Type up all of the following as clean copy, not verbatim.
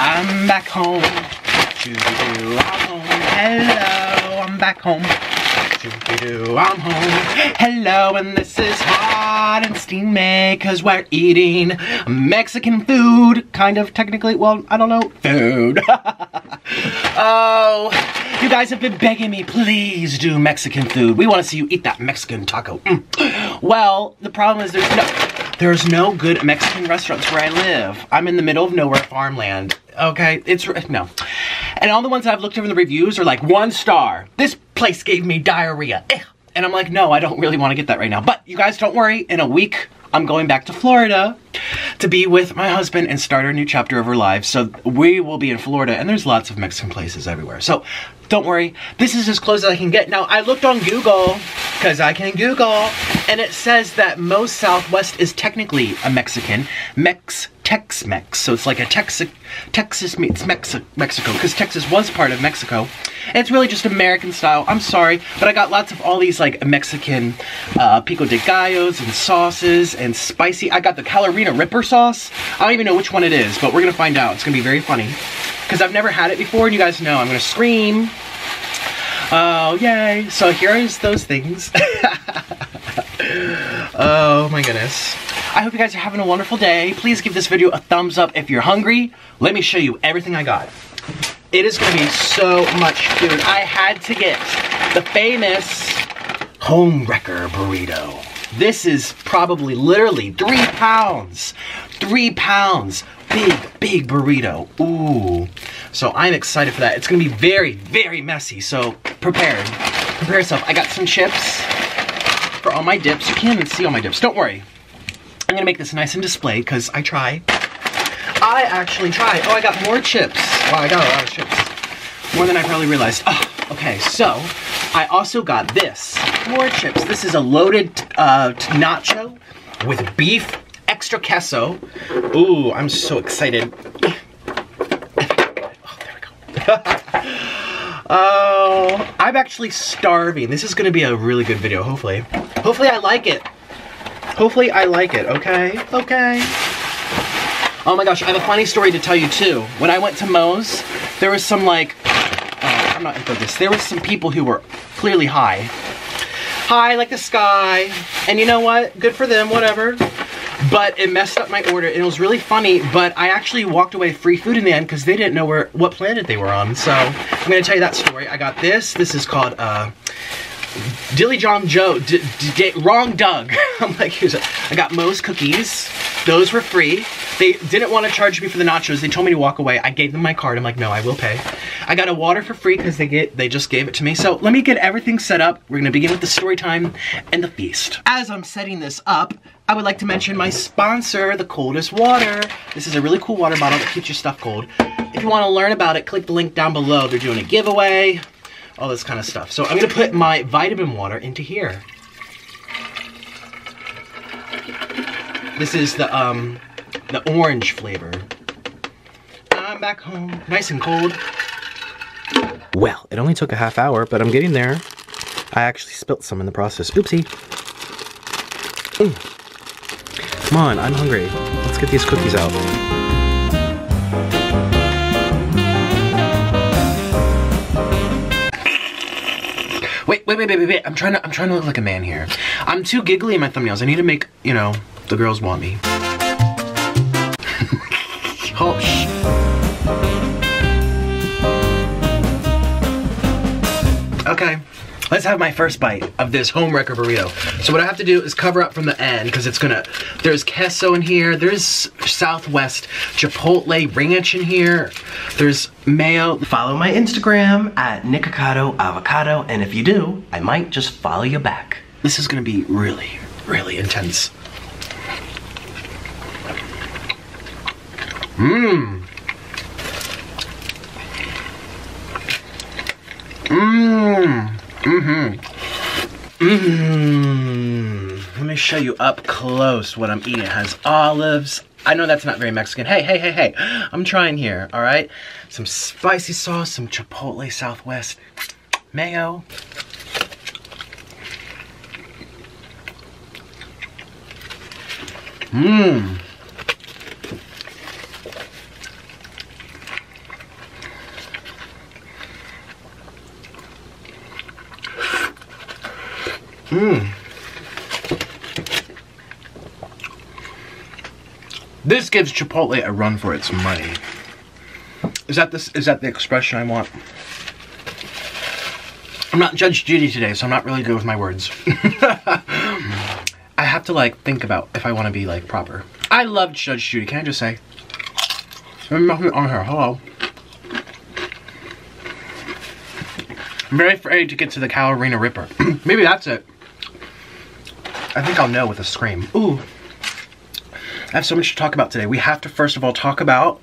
I'm back home. Shoo-doo-doo, I'm home. Hello, I'm back home. Shoo-doo-doo, I'm home. Hello, and this is hot and steamy because we're eating Mexican food. Kind of, technically. Well, I don't know. Food. Oh, you guys have been begging me, please do Mexican food. We want to see you eat that Mexican taco. Well, the problem is there's no good Mexican restaurants where I live. I'm in the middle of nowhere, farmland. Okay, no. And all the ones I've looked over in the reviews are like 1 star. This place gave me diarrhea. And I'm like, no, I don't really want to get that right now. But you guys don't worry, in a week, I'm going back to Florida to be with my husband and start our new chapter of our lives. So we will be in Florida, and there's lots of Mexican places everywhere. So don't worry, this is as close as I can get. Now, I looked on Google, because I can Google, and it says that most Southwest is technically a Mexican. Tex-Mex. So it's like a Texas meets Mexico, because Texas was part of Mexico. And it's really just American style. I'm sorry, but I got lots of all these like Mexican pico de gallos and sauces and spicy. I got the Carolina Ripper sauce. I don't even know which one it is, but we're gonna find out. It's gonna be very funny because I've never had it before, and you guys know I'm gonna scream. Oh, yay. So here's those things. Oh my goodness. I hope you guys are having a wonderful day. Please give this video a thumbs up if you're hungry. Let me show you everything I got. It is gonna be so much food. I had to get the famous homewrecker burrito. This is probably literally 3 pounds. 3 pounds. Big burrito. Ooh. So I'm excited for that. It's gonna be very, very messy, so prepare yourself. I got some chips for all my dips. You can't even see all my dips. Don't worry. I'm gonna make this nice and displayed because I try. I actually try. Oh, I got more chips. Wow, I got a lot of chips. More than I probably realized. Oh, okay, so I also got this. More chips. This is a loaded nacho with beef, extra queso. Ooh, I'm so excited. Oh, there we go. Oh, I'm actually starving. This is gonna be a really good video, hopefully. Hopefully I like it. Hopefully I like it, okay? Okay. Oh my gosh, I have a funny story to tell you too. When I went to Moe's, there was some like, I'm not in focus. There was some people who were clearly high. High like the sky. And you know what? Good for them, whatever. But it messed up my order, and it was really funny, but I actually walked away free food in the end because they didn't know what planet they were on. So I'm gonna tell you that story. I got this. This is called Dilly John Joe, wrong Doug. I'm like, I got Moe's cookies. Those were free. They didn't want to charge me for the nachos. They told me to walk away. I gave them my card. I'm like, no, I will pay. I got a water for free because they just gave it to me. So let me get everything set up. We're gonna begin with the story time and the feast. As I'm setting this up, I would like to mention my sponsor, the Coldest Water. This is a really cool water bottle that keeps your stuff cold. If you want to learn about it, click the link down below. They're doing a giveaway, all this kind of stuff. So I'm gonna put my vitamin water into here. This is the orange flavor. I'm back home, nice and cold. Well, it only took a half hour, but I'm getting there. I actually spilt some in the process. Oopsie. Come on, I'm hungry. Let's get these cookies out. Wait. I'm trying to look like a man here. I'm too giggly in my thumbnails. I need to make, you know, the girls want me. Oh, shh. Okay, let's have my first bite of this homewrecker burrito. So what I have to do is cover up from the end because it's gonna, there's queso in here, there's Southwest Chipotle ranch in here, there's mayo. Follow my Instagram at Nikocado Avocado, and if you do, I might just follow you back. This is gonna be really, really intense. Mmm. Mmm. Mm-hmm. Mmm. Let me show you up close what I'm eating. It has olives. I know that's not very Mexican. Hey. I'm trying here, all right? Some spicy sauce, some Chipotle Southwest mayo. Mmm. Mmm. This gives Chipotle a run for its money. Is that the expression I want? I'm not Judge Judy today, so I'm not really good with my words. I have to like think about if I want to be like proper. I love Judge Judy, can I just say? There's nothing on here, hello. I'm very afraid to get to the Carolina Ripper. Maybe that's it. I think I'll know with a scream. Ooh. I have so much to talk about today. We have to first of all talk about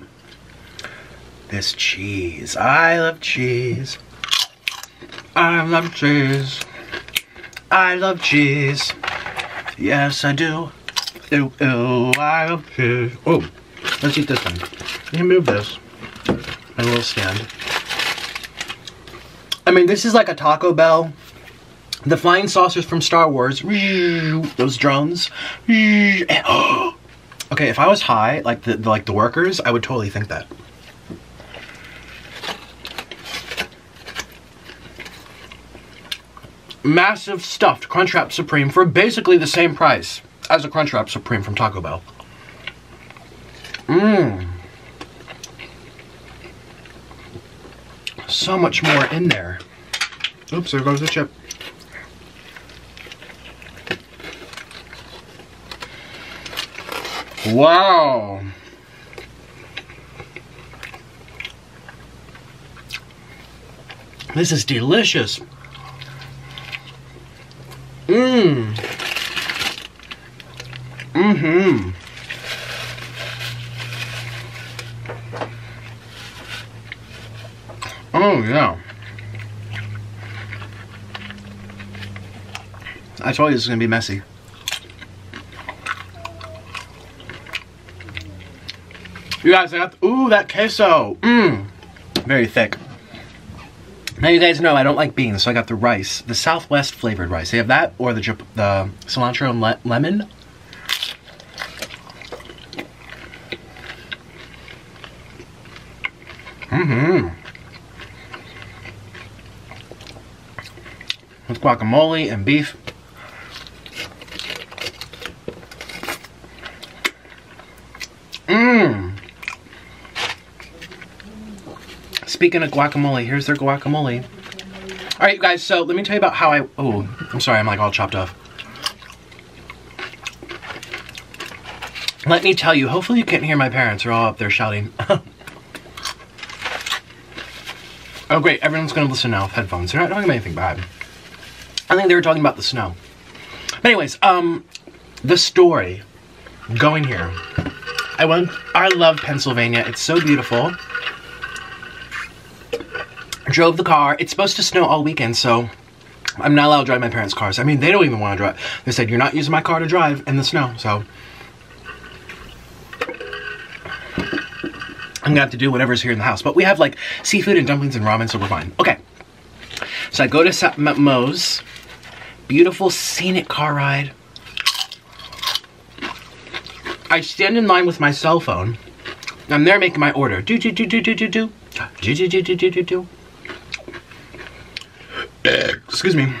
this cheese. I love cheese. I love cheese. I love cheese. Yes, I do. Ew, ew, I love cheese. Oh, let's eat this one. You can move this. My little stand. I mean, this is like a Taco Bell. The flying saucers from Star Wars. Those drones. Okay, if I was high, like the workers, I would totally think that. Massive stuffed Crunchwrap Supreme for basically the same price as a Crunchwrap Supreme from Taco Bell. Mmm. So much more in there. Oops, there goes the chip. Wow. This is delicious. Mmm. Mm-hmm. Oh, yeah. I told you this is going to be messy. You guys, I got, ooh, that queso. Mmm. Very thick. Now you guys know I don't like beans, so I got the rice. The Southwest flavored rice. They have that or the cilantro and lemon. Mm-hmm. With guacamole and beef. Mmm. Speaking of guacamole, here's their guacamole. Alright, you guys, so let me tell you about how I... Oh, I'm sorry, I'm like all chopped off. Let me tell you, hopefully you can't hear my parents. They're all up there shouting. Oh, great, everyone's going to listen now with headphones. They're not talking about anything bad. I think they were talking about the snow. But anyways, the story going here. I love Pennsylvania. It's so beautiful. Drove the car. It's supposed to snow all weekend, so I'm not allowed to drive my parents' cars. I mean, they don't even want to drive. They said, you're not using my car to drive in the snow, so I'm gonna have to do whatever's here in the house. But we have like seafood and dumplings and ramen, so we're fine. Okay. So I go to Moe's. Beautiful scenic car ride. I stand in line with my cell phone. I'm there making my order. Excuse me.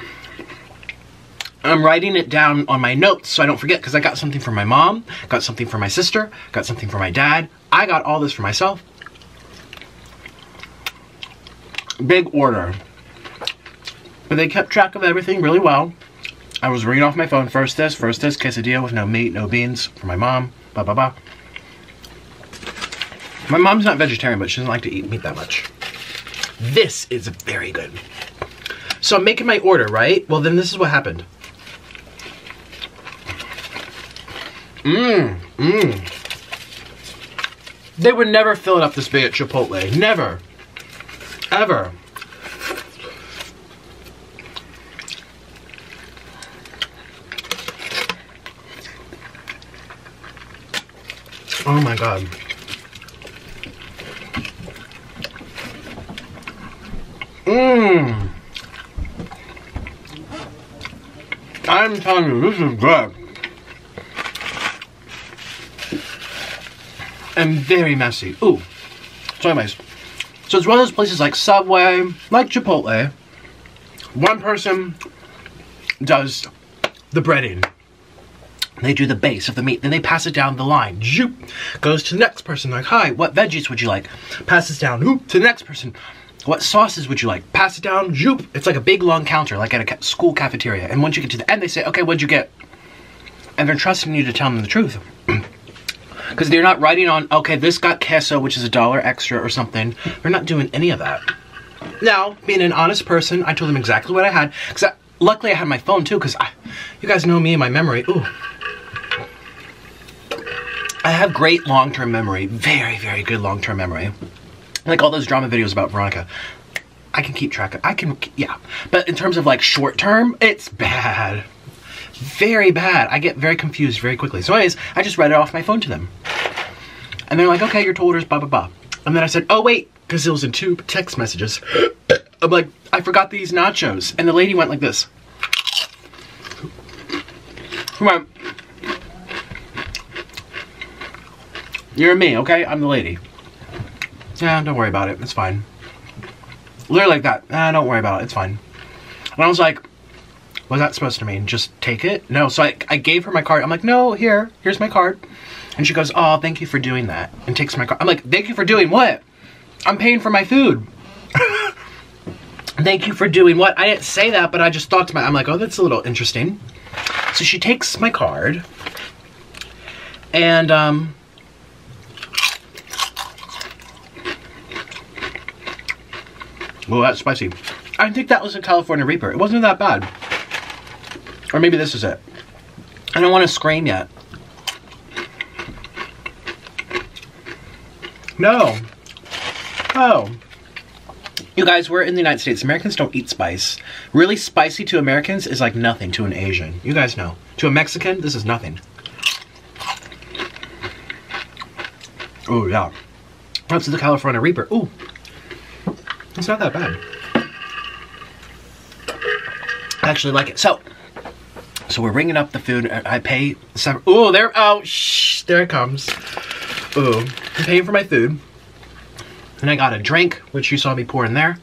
I'm writing it down on my notes so I don't forget, because I got something for my mom, got something for my sister, got something for my dad. I got all this for myself. Big order. But they kept track of everything really well. I was reading off my phone, first this, quesadilla with no meat, no beans for my mom, blah, blah, blah. My mom's not vegetarian, but she doesn't like to eat meat that much. This is very good. So I'm making my order, right? Well, then this is what happened. They would never fill it up this big at Chipotle. Never. Ever. Oh my God. I'm telling you, this is good. And very messy. Ooh. So anyways. So it's one of those places like Subway, like Chipotle. One person does the breading. They do the base of the meat. Then they pass it down the line. Zoop. Goes to the next person. Like, hi, what veggies would you like? Passes down. Whoop, to the next person. What sauces would you like? Pass it down. Zoop. It's like a big long counter, like at a school cafeteria. And once you get to the end, they say, okay, what'd you get? And they're trusting you to tell them the truth. Because they're not writing on, okay, this got queso, which is $1 extra or something. They're not doing any of that. Now, being an honest person, I told them exactly what I had. Because luckily I had my phone too, because you guys know me and my memory. Ooh. I have great long-term memory. Very, very good long-term memory. Like all those drama videos about Veronica. I can keep track of, yeah. But in terms of like short-term, it's bad. Very bad. I get very confused very quickly. So anyways, I just read it off my phone to them. And they're like, okay, your total orders, blah, blah, blah. And then I said, oh wait, because it was in 2 text messages. I'm like, I forgot these nachos. And the lady went like this. Come on. You're me, okay? I'm the lady. Yeah, don't worry about it. It's fine. Literally like that. Don't worry about it. It's fine. And I was like, what's that supposed to mean? Just take it? No. So I gave her my card. I'm like, no, here's my card. And she goes, oh, thank you for doing that. And takes my card. I'm like, thank you for doing what? I'm paying for my food. Thank you for doing what? I didn't say that, but I just thought to I'm like, oh, that's a little interesting. So she takes my card. And, well, that's spicy. I think that was a California Reaper. It wasn't that bad. Or maybe this is it. I don't want to scream yet. No. Oh. You guys, we're in the United States. Americans don't eat spice. Really spicy to Americans is like nothing to an Asian. You guys know. To a Mexican, this is nothing. Oh, yeah. That's the California Reaper. Ooh. It's not that bad. I actually like it. So we're ringing up the food. I pay some. Ooh, there. Oh, shh. There it comes. Ooh, I'm paying for my food. And I got a drink, which you saw me pour in there.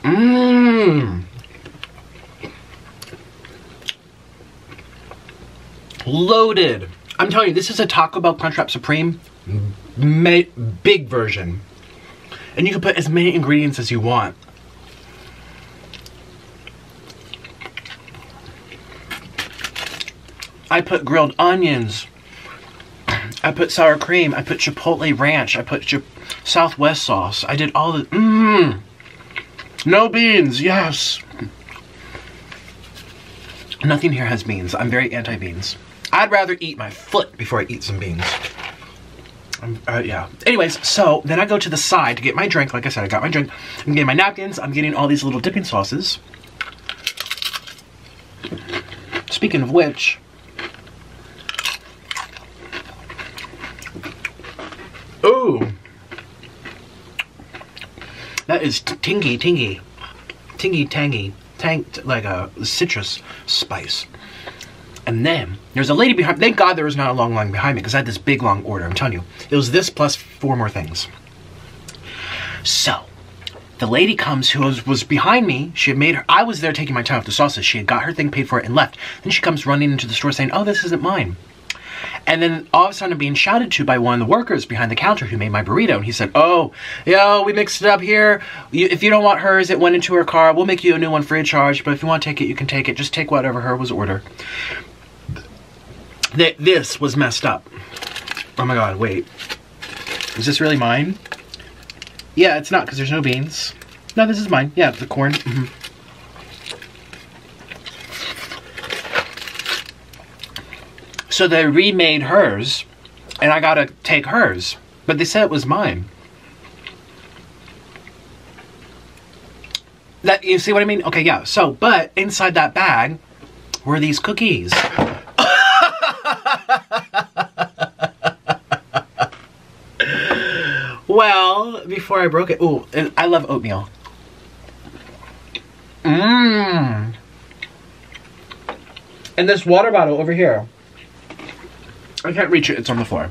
Mmm. Loaded. I'm telling you, this is a Taco Bell Crunchwrap Supreme. Big version. And you can put as many ingredients as you want. I put grilled onions. I put sour cream. I put Chipotle ranch. I put Southwest sauce. I did all the... No beans. Yes. Nothing here has beans. I'm very anti-beans. I'd rather eat my foot before I eat some beans. Yeah. Anyways, so then I go to the side to get my drink. Like I said, I got my drink. I'm getting my napkins. I'm getting all these little dipping sauces. Speaking of which... Ooh. That is tingy, tangy, like a citrus spice. And then, there's a lady behind, thank God there was not a long line behind me, because I had this big long order, I'm telling you. It was this plus 4 more things. So, the lady comes who was behind me. She had made her, I was there taking my time with the sauces. She had got her thing paid for it and left. Then she comes running into the store saying, oh, this isn't mine. And then all of a sudden I'm being shouted to by one of the workers behind the counter who made my burrito. And he said, oh, yo, we mixed it up here. If you don't want hers, it went into her car. We'll make you a new one free of charge. But if you want to take it, you can take it. Just take whatever her was ordered. This was messed up. Oh my God, wait. Is this really mine? Yeah, it's not because there's no beans. No, this is mine. Yeah, the corn. So they remade hers, and I gotta take hers. But they said it was mine. That, you see what I mean? Okay, yeah. So, but inside that bag were these cookies. Well, before I broke it, ooh, and I love oatmeal. And this water bottle over here. I can't reach it, it's on the floor.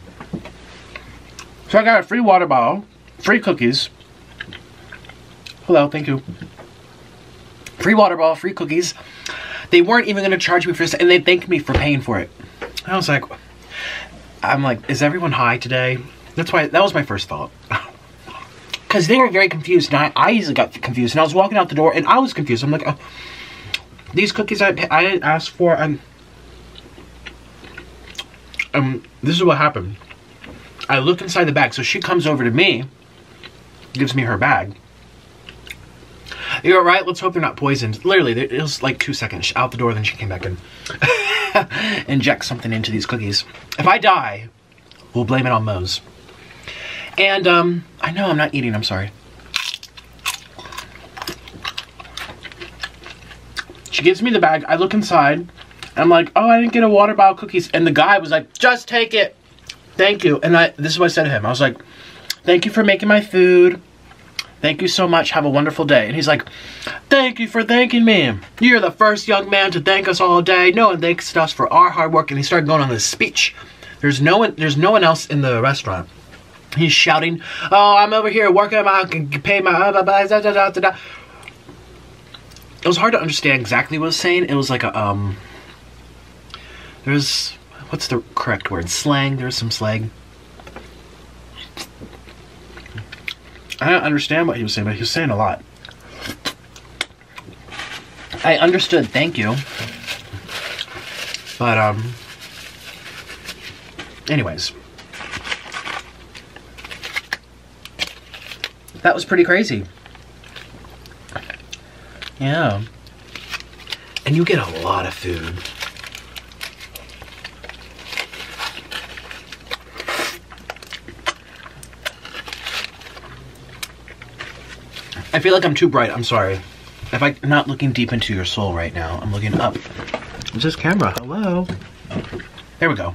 So I got a free water bottle, free cookies. Hello, thank you. Free water bottle, free cookies. They weren't even gonna charge me for this, and they thanked me for paying for it. I was like, is everyone high today? That's why, that was my first thought. Because they were very confused, and I easily got confused, and I was walking out the door, and I was confused. I'm like, oh, these cookies I asked for, this is what happened. I look inside the bag, so she comes over to me, gives me her bag. You're right, let's hope they're not poisoned. Literally, it was like 2 seconds out the door, then she came back in. Inject something into these cookies. If I die, we'll blame it on Moe's. And, I know I'm not eating, I'm sorry. She gives me the bag, I look inside, and I'm like, oh, I didn't get a water bottle cookies. And the guy was like, just take it. Thank you. And this is what I said to him. I was like, thank you for making my food. Thank you so much. Have a wonderful day. And he's like, thank you for thanking me. You're the first young man to thank us all day. No one thanks us for our hard work. And he started going on this speech. There's no one else in the restaurant. He's shouting, oh, I'm over here working I can pay my It was hard to understand exactly what he was saying. It was like a there's, what's the correct word? Slang. There's some slang. I don't understand what he was saying, but he was saying a lot. I understood, thank you. But, anyways. That was pretty crazy. Yeah. And you get a lot of food. I feel like I'm too bright, I'm sorry. If I'm not looking deep into your soul right now, I'm looking up. It's this camera, hello. There we go.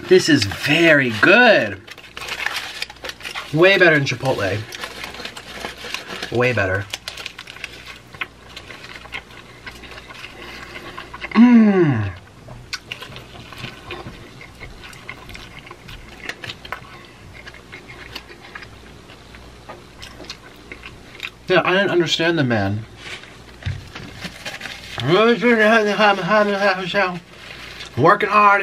This is very good. Way better than Chipotle. Way better. Mmm. Yeah, I didn't understand the man. Working hard.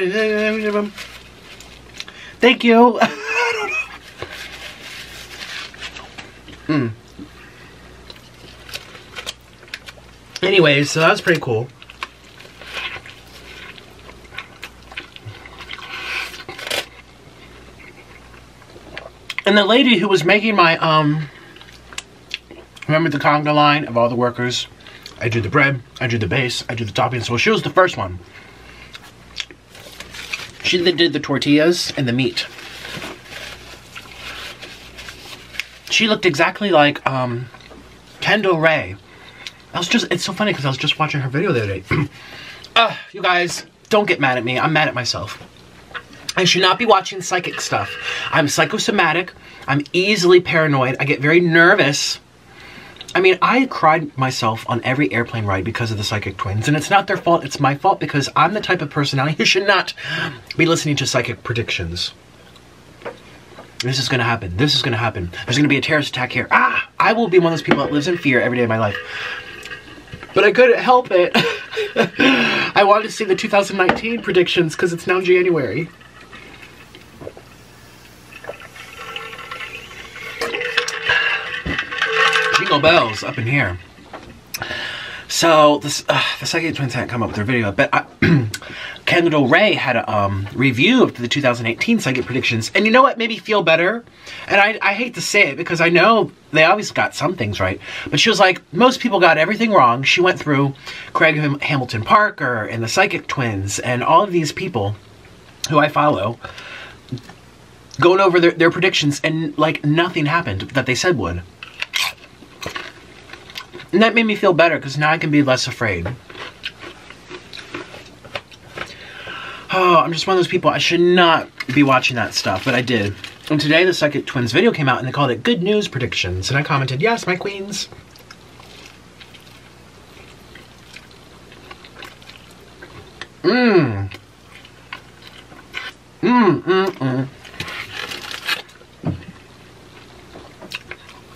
Thank you. I don't know. Anyways, so that was pretty cool. And the lady who was making my, remember the conga line of all the workers? I do the bread, I do the base, I do the toppings. So she was the first one. She did the tortillas and the meat. She looked exactly like Kendall Ray. It's so funny because I was just watching her video the other day. You guys, don't get mad at me. I'm mad at myself. I should not be watching psychic stuff. I'm psychosomatic. I'm easily paranoid. I get very nervous. I mean, I cried myself on every airplane ride because of the psychic twins. And it's not their fault. It's my fault because I'm the type of personality who should not be listening to psychic predictions. This is going to happen. This is going to happen. There's going to be a terrorist attack here. I will be one of those people that lives in fear every day of my life. But I couldn't help it. I wanted to see the 2019 predictions because it's now January. Jingle bells up in here. So the Psychic Twins hadn't come up with their video, but Kendall Ray had a review of the 2018 Psychic predictions, and you know what made me feel better? And I hate to say it because I know they always got some things right, but she was like, most people got everything wrong. She went through Craig Hamilton Parker and the Psychic Twins and all of these people who I follow, going over their predictions, and like nothing happened that they said would. And that made me feel better because now I can be less afraid. Oh, I'm just one of those people, I should not be watching that stuff, but I did. And today the Psychic Twins video came out and they called it Good News Predictions. And I commented, yes, my queens.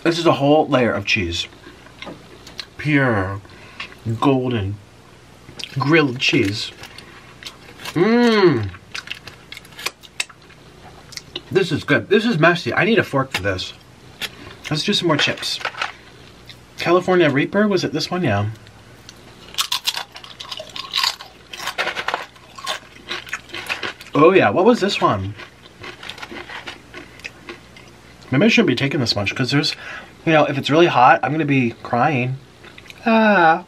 This is a whole layer of cheese. pure golden grilled cheese. Mmm. This is good. This is messy. I need a fork for this. Let's do some more chips. California Reaper, was it this one? Yeah. Oh yeah, what was this one? Maybe I shouldn't be taking this much because there's, you know, if it's really hot, I'm gonna be crying. Ah.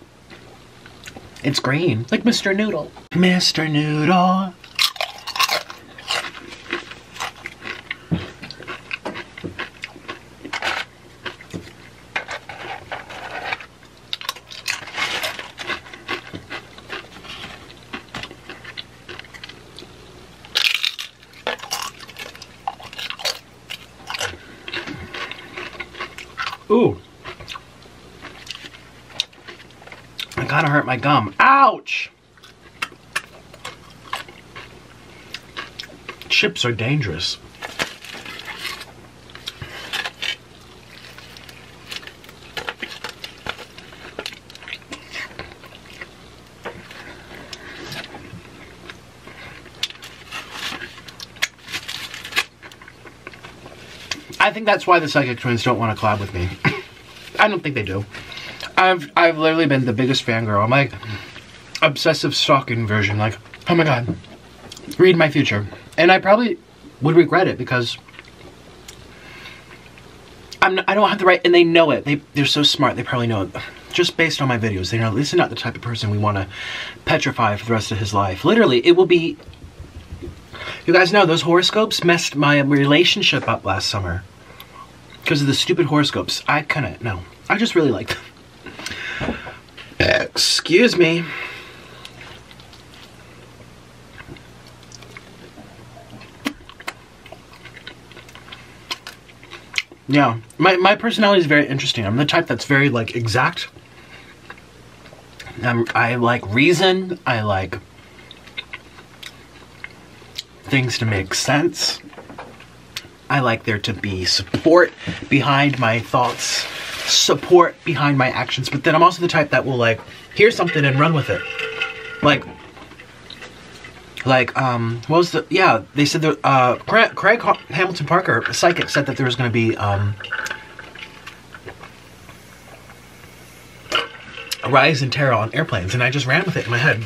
It's green, like Mr. Noodle. Mr. Noodle. Ooh. I kind of hurt my gum. Ouch! Chips are dangerous. I think that's why the Psychic Twins don't want to collab with me. I don't think they do. I've literally been the biggest fangirl. I'm like obsessive stalking version. Like, oh my god, read my future. And I probably would regret it because I don't have the right, and they know it. They're so smart. They probably know it. Just based on my videos, they know this is not the type of person we want to petrify for the rest of his life. Literally, it will be. You guys know those horoscopes messed my relationship up last summer. Because of the stupid horoscopes. I couldn't, no. I just really like them. Excuse me. Yeah, my personality is very interesting. I'm the type that's very, like, exact. I like reason. I like things to make sense. I like there to be support behind my thoughts, support behind my actions, but then I'm also the type that will, like, hear something and run with it. Like, what was the, yeah, they said that, Craig Hamilton Parker, a psychic, said that there was going to be, a rise in terror on airplanes, and I just ran with it in my head.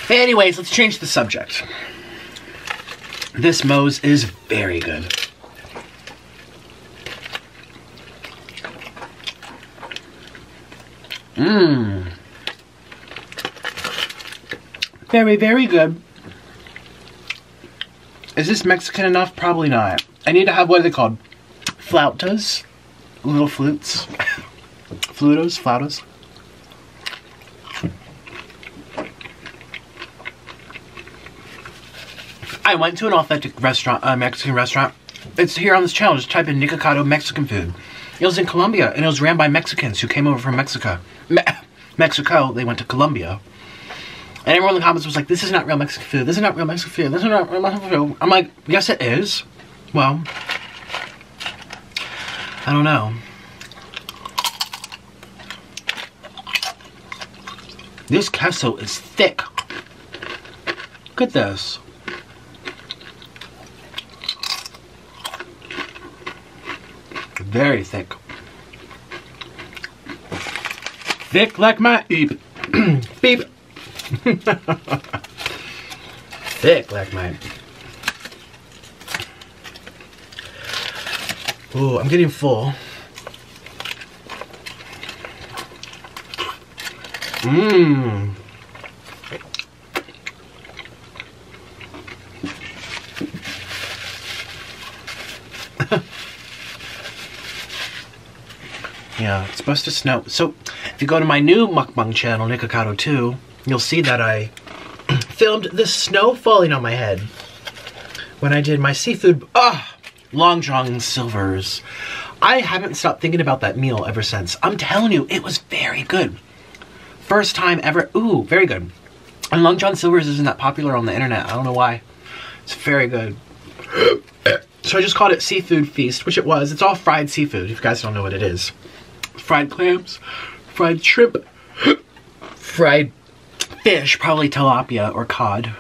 Anyways, let's change the subject. This Moe's is very good. Mmm. Very, very good. Is this Mexican enough? Probably not. I need to have, what are they called? Flautas? Little flutes? Flautas? I went to an authentic restaurant, Mexican restaurant. It's here on this channel. Just type in Nikocado Mexican food. It was in Colombia, and it was ran by Mexicans who came over from Mexico. Mexico, they went to Colombia. And everyone in the comments was like, this is not real Mexican food. This is not real Mexican food. This is not real Mexican food. I'm like, yes it is. Well, I don't know. This queso is thick. Look at this. Very thick. Thick like my beep. Beep. Thick like my. Ooh, I'm getting full. Mmm. Yeah, it's supposed to snow. So, if you go to my new mukbang channel, Nikocado 2, you'll see that I filmed the snow falling on my head when I did my seafood, Long John Silver's. I haven't stopped thinking about that meal ever since. I'm telling you, it was very good. First time ever. Ooh, very good. And Long John Silver's isn't that popular on the internet. I don't know why. It's very good. So I just called it Seafood Feast, which it was. It's all fried seafood, if you guys don't know what it is. fried clams, fried shrimp, fried fish, probably tilapia or cod.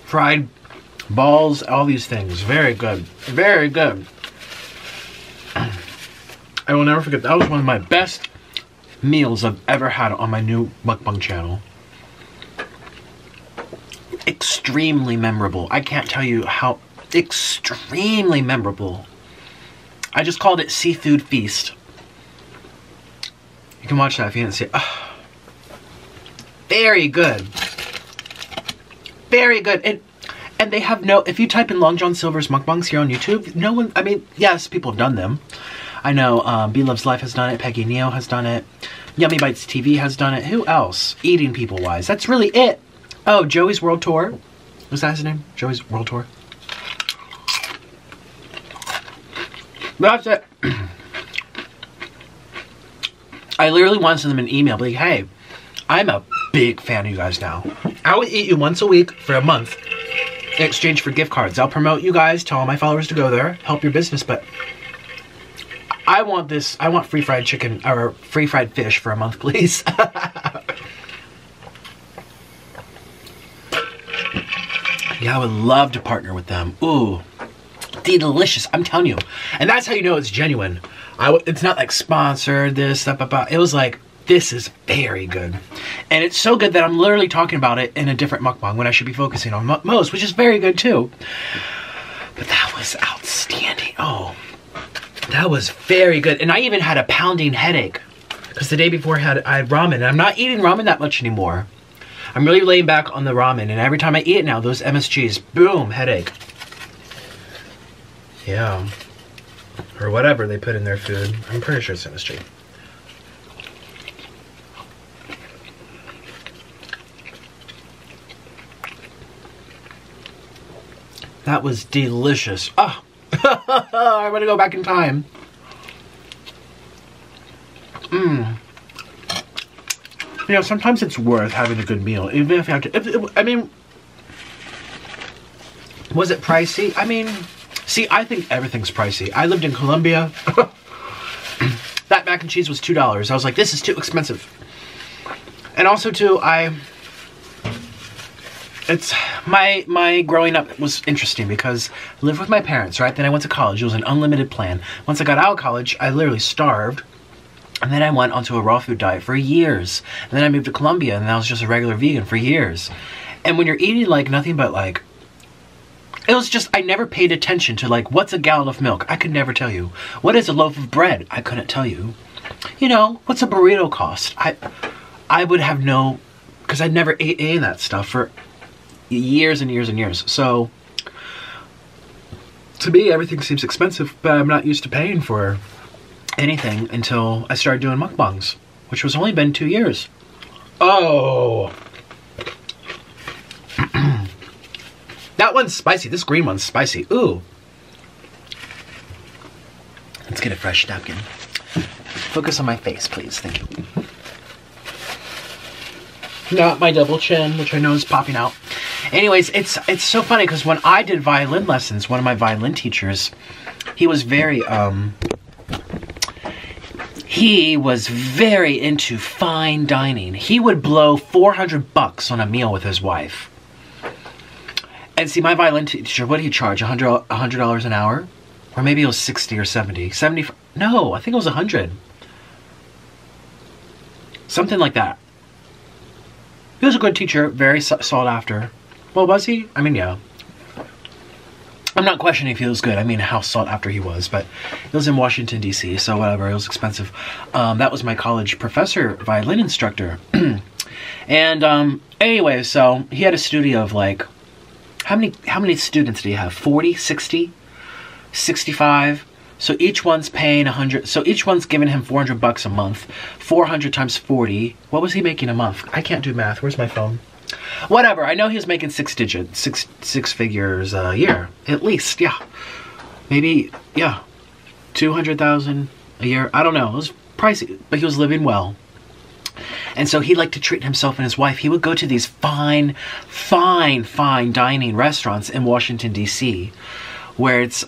Fried balls, all these things. Very good. Very good. I will never forget, that was one of my best meals I've ever had on my new mukbang channel. Extremely memorable. I can't tell you how extremely memorable. I just called it Seafood Feast. You can watch that if you didn't see it. Oh, very good. Very good. And they have no, if you type in Long John Silver's mukbangs here on YouTube, no one, I mean, yes, people have done them. I know B Loves Life has done it, Peggy Neo has done it, Yummy Bites TV has done it. Who else? Eating people wise. That's really it. Oh, Joey's World Tour. Was that his name? Joey's World Tour. That's it. I literally want to send them an email, like, hey, I'm a big fan of you guys now. I will eat you once a week for a month in exchange for gift cards. I'll promote you guys, tell all my followers to go there, help your business, but I want this, I want free fried chicken, or free fried fish for a month, please. Yeah, I would love to partner with them. Ooh, delicious, I'm telling you. And that's how you know it's genuine. It's not like sponsored, this, that, blah. It was like, this is very good. And it's so good that I'm literally talking about it in a different mukbang when I should be focusing on most, which is very good too. But that was outstanding. Oh, that was very good. And I even had a pounding headache because the day before I had ramen, and I'm not eating ramen that much anymore. I'm really laying back on the ramen, and every time I eat it now, those MSGs, boom, headache. Yeah. Or whatever they put in their food. I'm pretty sure it's MSG. That was delicious. Oh, I want to go back in time. Mmm. You know, sometimes it's worth having a good meal, even if you have to. I mean, was it pricey? I mean, see, I think everything's pricey. I lived in Colombia. That mac and cheese was $2. I was like, this is too expensive. And also, too, my growing up was interesting because I lived with my parents, right? Then I went to college. It was an unlimited plan. Once I got out of college, I literally starved. And then I went onto a raw food diet for years. And then I moved to Colombia, and I was just a regular vegan for years. And when you're eating like nothing but like, it was just, I never paid attention to like, what's a gallon of milk? I could never tell you. What is a loaf of bread? I couldn't tell you. You know, what's a burrito cost? I would have no, because I'd never ate any of that stuff for years and years and years. So to me, everything seems expensive, but I'm not used to paying for anything until I started doing mukbangs, which was only been 2 years. Oh, that one's spicy. This green one's spicy. Ooh, let's get a fresh napkin. Focus on my face, please. Thank you. Not my double chin, which I know is popping out. Anyways, it's so funny because when I did violin lessons, one of my violin teachers, he was very into fine dining. He would blow $400 on a meal with his wife. And see, my violin teacher, what did he charge? $100 an hour? Or maybe it was 60 or 70. 70, no, I think it was 100. Something like that. He was a good teacher, very sought after. Well, was he? I mean, yeah. I'm not questioning if he was good. I mean, how sought after he was, but it was in Washington, D.C., so whatever. It was expensive. That was my college professor, violin instructor. And anyway, so he had a studio of like, how many students did he have? 40, 60, 65? So each one's paying 100. So each one's giving him $400 a month. 400 times 40. What was he making a month? I can't do math. Where's my phone? Whatever. I know he was making six figures a year, at least. Yeah, maybe. Yeah, 200,000 a year. I don't know. It was pricey, but he was living well. And so he liked to treat himself and his wife. He would go to these fine dining restaurants in Washington, D.C., where it's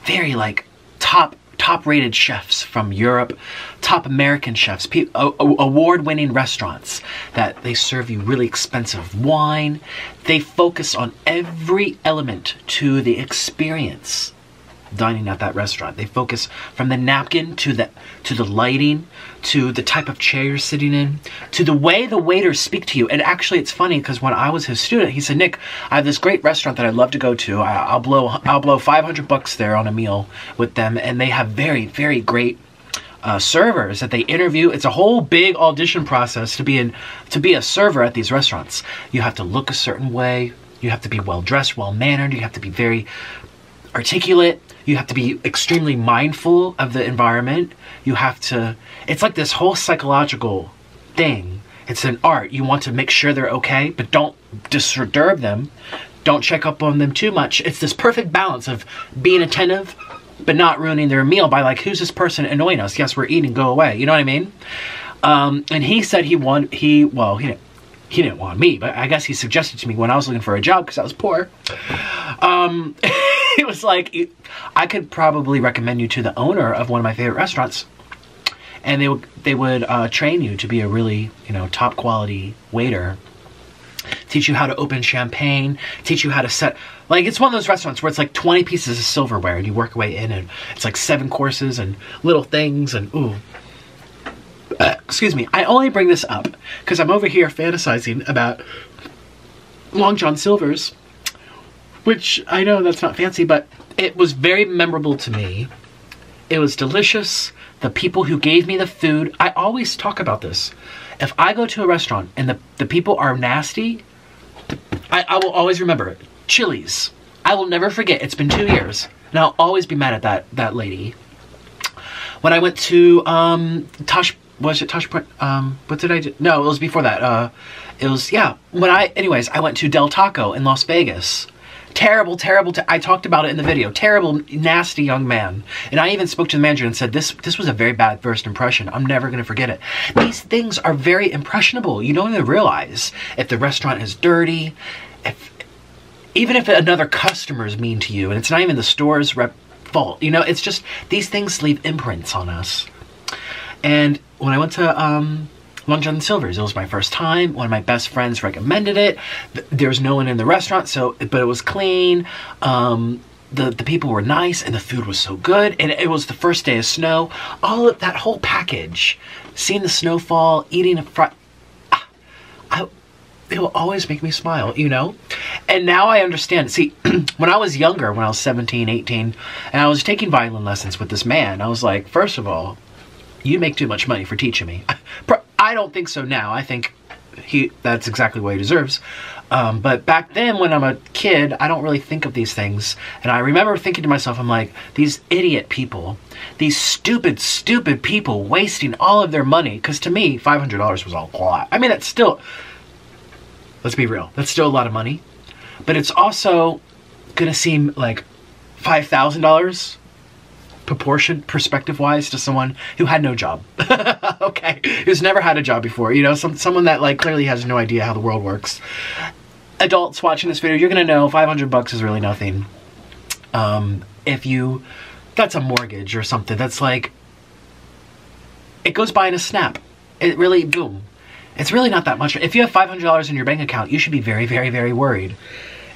very like top-rated chefs from Europe, top American chefs, award-winning restaurants that they serve you really expensive wine. They focus on every element to the experience dining at that restaurant. They focus from the napkin to the lighting, to the type of chair you're sitting in, to the way the waiters speak to you. And actually, it's funny because when I was his student, he said, "Nick, I have this great restaurant that I'd love to go to. I'll blow $500 there on a meal with them, and they have very, very great servers that they interview." It's a whole big audition process to be a server at these restaurants. You have to look a certain way. You have to be well dressed, well mannered. You have to be very articulate. You have to be extremely mindful of the environment. You have to, it's like this whole psychological thing. It's an art. You want to make sure they're okay, but don't disturb them. Don't check up on them too much. It's this perfect balance of being attentive, but not ruining their meal by like, who's this person annoying us? Yes, we're eating, go away. You know what I mean? And he said he didn't want me, but I guess he suggested to me when I was looking for a job because I was poor. It was like, I could probably recommend you to the owner of one of my favorite restaurants, and they would train you to be a really, top quality waiter. Teach you how to open champagne, teach you how to set, like, it's one of those restaurants where it's like 20 pieces of silverware and you work your way in, and it's like 7 courses and little things, and ooh. Excuse me, I only bring this up because I'm over here fantasizing about Long John Silver's, which I know that's not fancy, but it was very memorable to me. It was delicious. The people who gave me the food, I always talk about this. If I go to a restaurant and the people are nasty, I will always remember it. Chili's. I will never forget. It's been 2 years, and I'll always be mad at that lady. When I went to was it Tosh Point? What did I do? No, it was before that. It was, yeah. Anyways, I went to Del Taco in Las Vegas. Terrible, I talked about it in the video. Terrible, nasty young man. And I even spoke to the manager and said, this was a very bad first impression. I'm never going to forget it. These things are very impressionable. You don't even realize if the restaurant is dirty, even if another customer is mean to you, and it's not even the store's fault. It's just, these things leave imprints on us. And when I went to Long John Silver's, it was my first time. One of my best friends recommended it. There was no one in the restaurant, but it was clean. The people were nice, and the food was so good. And it was the first day of snow. All of that whole package, seeing the snowfall, eating it will always make me smile, And now I understand. See, when I was younger, when I was 17, 18, and I was taking violin lessons with this man, I was like, first of all, you make too much money for teaching me. I don't think so now. I think that's exactly what he deserves. But back then, when I'm a kid, I don't really think of these things. And I remember thinking to myself, I'm like, these idiot people, these stupid people wasting all of their money. Because to me, $500 was a lot. I mean, it's still, let's be real, that's still a lot of money. But it's also going to seem like $5,000 perspective-wise to someone who had no job. Okay, who's never had a job before, someone that like clearly has no idea how the world works. Adults watching this video, you're gonna know $500 is really nothing. That's a mortgage or something, that's like, it goes by in a snap. It really, boom. It's really not that much. If you have $500 in your bank account, you should be very, very, very worried.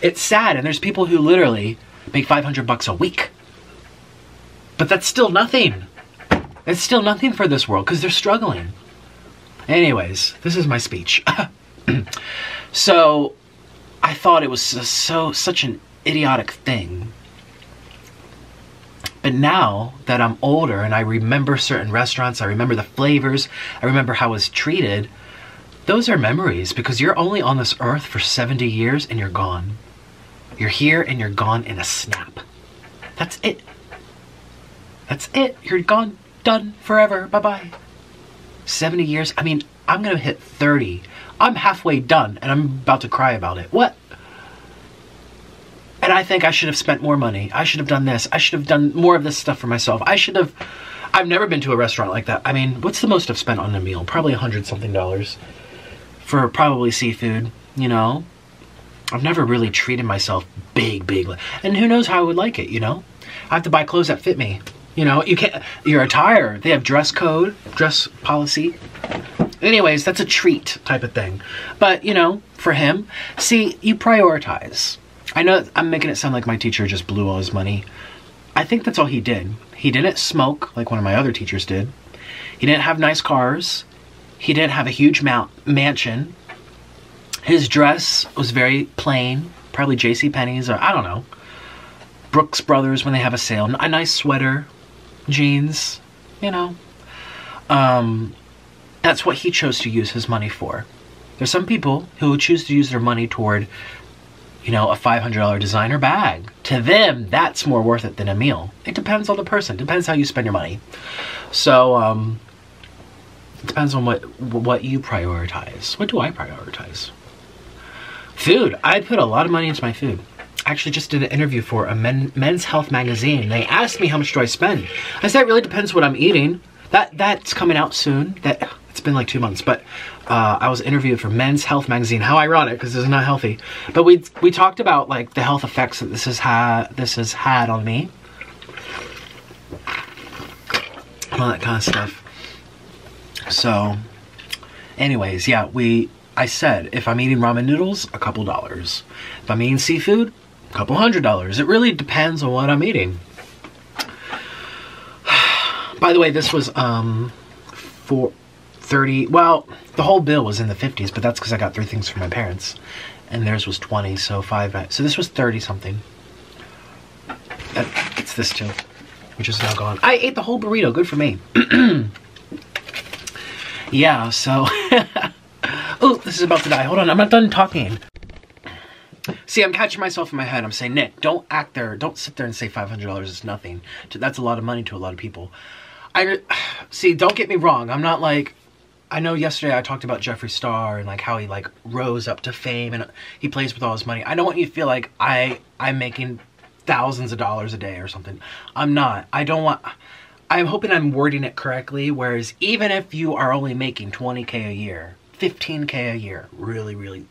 It's sad, and there's people who literally make $500 a week. But that's still nothing. It's still nothing for this world because they're struggling. Anyways, this is my speech. So, I thought it was such an idiotic thing. But now that I'm older and I remember certain restaurants, I remember the flavors, I remember how I was treated, those are memories because you're only on this earth for 70 years and you're gone. You're here and you're gone in a snap. That's it. That's it. You're gone. Done. Forever. Bye-bye. 70 years. I mean, I'm going to hit 30. I'm halfway done, and I'm about to cry about it. What? And I think I should have spent more money. I should have done this. I should have done more of this stuff for myself. I should have I've never been to a restaurant like that. I mean, what's the most I've spent on a meal? Probably $100-something for probably seafood, you know? I've never really treated myself big. And who knows how I would like it, you know? I have to buy clothes that fit me. You know, you can't, your attire, they have dress code, dress policy. Anyways, that's a treat type of thing. But, you know, for him, see, you prioritize. I know I'm making it sound like my teacher just blew all his money. I think that's all he did. He didn't smoke like one of my other teachers did. He didn't have nice cars. He didn't have a huge mansion. His dress was very plain, probably JCPenney's or I don't know. Brooks Brothers when they have a sale. A nice sweater, jeans, you know. That's what he chose to use his money for. There's some people who choose to use their money toward, you know, a $500 designer bag. To them, that's more worth it than a meal. It depends on the person. Depends how you spend your money. So, it depends on what you prioritize. What do I prioritize? Food. I put a lot of money into my food. I actually just did an interview for a Men's Health magazine. They asked me how much do I spend. I said it really depends what I'm eating. That's coming out soon. It's been like 2 months, but I was interviewed for Men's Health magazine. How ironic, because this is not healthy. But we talked about like the health effects that this has had on me, all that kind of stuff. So, anyways, yeah, I said if I'm eating ramen noodles, a couple dollars. If I'm eating seafood, a couple $100. It really depends on what I'm eating. By the way, this was for 30, well, the whole bill was in the 50s, but that's because I got 3 things from my parents. And theirs was 20, so 5, so this was 30 something. It's this too, which is now gone. I ate the whole burrito, good for me. Yeah, so, oh, this is about to die. Hold on, I'm not done talking. See, I'm catching myself in my head. I'm saying, Nick, don't act there. Don't sit there and say $500 is nothing. That's a lot of money to a lot of people. See, don't get me wrong. I'm not like, I know yesterday I talked about Jeffree Star and like how he like rose up to fame and he plays with all his money. I don't want you to feel like I'm making thousands of dollars a day or something. I'm not. I'm hoping I'm wording it correctly. Whereas even if you are only making 20K a year, 15K a year, really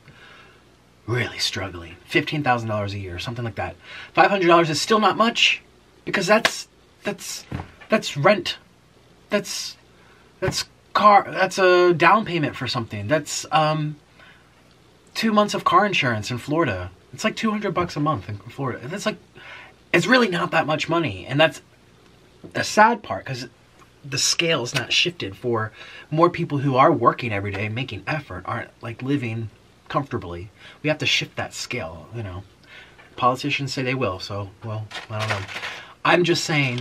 struggling, $15,000 a year, something like that. $500 is still not much because that's rent. That's a down payment for something. That's 2 months of car insurance in Florida. It's like $200 a month in Florida. That's like, it's really not that much money. And that's the sad part because the scale is not shifted for more people who are working every day, making effort, aren't like living comfortably. We have to shift that scale, you know. Politicians say they will, so, well, I don't know. I'm just saying.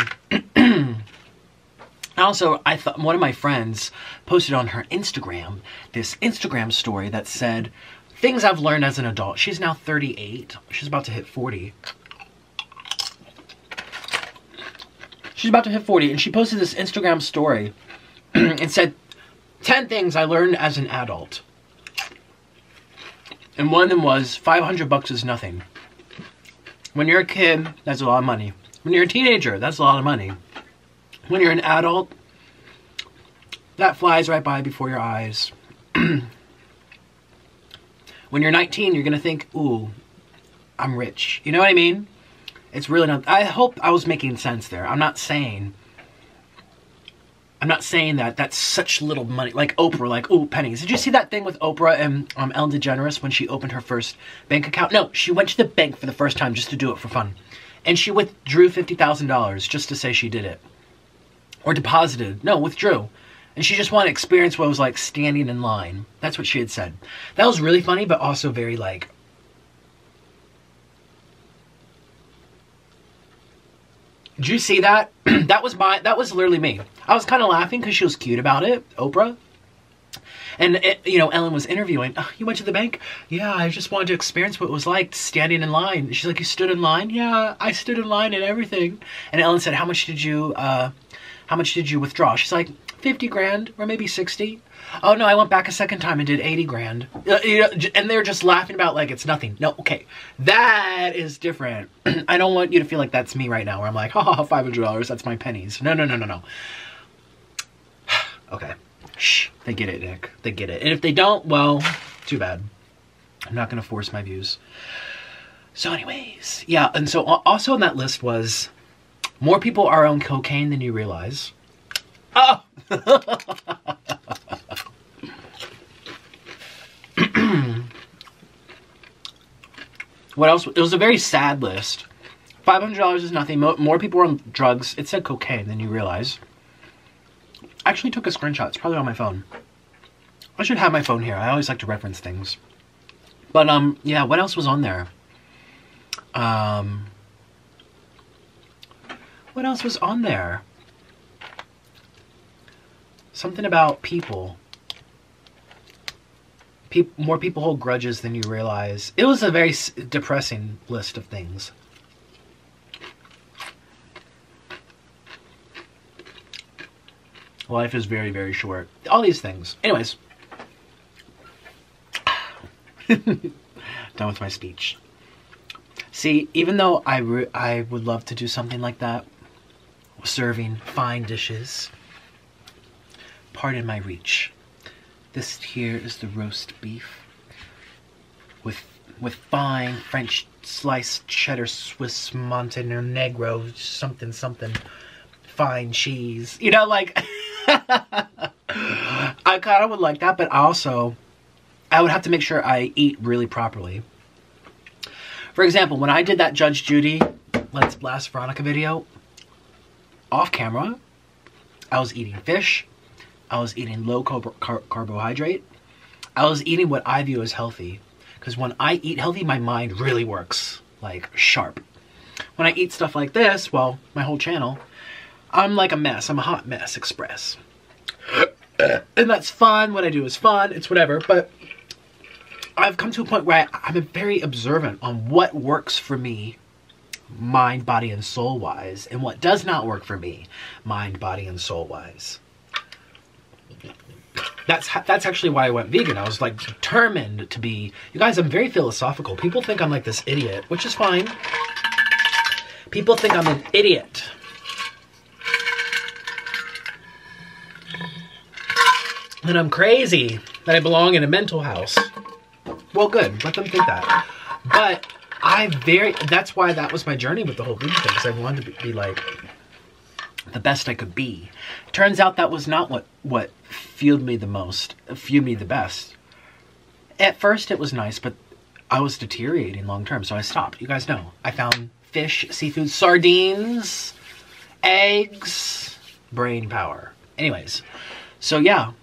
Also, I thought one of my friends posted on her Instagram this Instagram story that said things I've learned as an adult. She's now 38. She's about to hit 40. She's about to hit 40, and she posted this Instagram story and said 10 things I learned as an adult. And one of them was $500 is nothing. When you're a kid, that's a lot of money. When you're a teenager, that's a lot of money. When you're an adult, that flies right by before your eyes. When you're 19, you're going to think, ooh, I'm rich. You know what I mean? It's really not. I hope I was making sense there. I'm not saying that that's such little money. Like Oprah, like, ooh, pennies. Did you see that thing with Oprah and Ellen DeGeneres when she opened her first bank account? No, she went to the bank for the first time just to do it for fun. And she withdrew $50,000 just to say she did it. Or deposited. No, withdrew. And she just wanted to experience what it was like standing in line. That's what she had said. That was really funny, but also very like... Did you see that? That was literally me. I was kind of laughing because she was cute about it, Oprah. And, you know, Ellen was interviewing. Oh, you went to the bank? Yeah, I just wanted to experience what it was like standing in line. She's like, you stood in line? Yeah, I stood in line and everything. And Ellen said, how much did you withdraw? She's like, 50 grand or maybe 60. Oh no, I went back a second time and did 80 grand. You know, and they're just laughing about like it's nothing. No, okay, that is different. I don't want you to feel like that's me right now where I'm like, oh, $500, that's my pennies. No. Okay. Shh. They get it, Nick. They get it. And if they don't, well, too bad. I'm not going to force my views. So anyways, yeah. And so also on that list was more people are on cocaine than you realize. Oh! What else? It was a very sad list. $500 is nothing. More people are on drugs. It said cocaine than you realize. I actually took a screenshot. It's probably on my phone. I should have my phone here. I always like to reference things. But, yeah, what else was on there? What else was on there? Something about people. More people hold grudges than you realize. It was a very depressing list of things. Life is very, very short. All these things. Anyways. Done with my speech. See, even though I would love to do something like that, serving fine dishes, pardon my reach. This here is the roast beef with fine French sliced cheddar Swiss Montenegro something fine cheese. You know, like I kind of would like that, but also I would have to make sure I eat really properly. For example, when I did that Judge Judy Let's Blast Veronica video off camera, I was eating fish. I was eating low carbohydrate. I was eating what I view as healthy. Because when I eat healthy, my mind really works, like, sharp. When I eat stuff like this, well, my whole channel, I'm like a mess. I'm a hot mess express. And that's fun. What I do is fun. It's whatever. But I've come to a point where I'm very observant on what works for me, mind, body, and soul-wise, and what does not work for me, mind, body, and soul-wise. That's actually why I went vegan. I was like determined to be... You guys, I'm very philosophical. People think I'm like this idiot, which is fine. People think I'm an idiot. And I'm crazy. That I belong in a mental house. Well, good. Let them think that. But that's why that was my journey with the whole vegan thing. Because I wanted to be like the best I could be. Turns out that was not what fueled me the most, fueled me the best. At first it was nice, but I was deteriorating long term, so I stopped. You guys know. I found fish, seafood, sardines, eggs, brain power. Anyways, so yeah.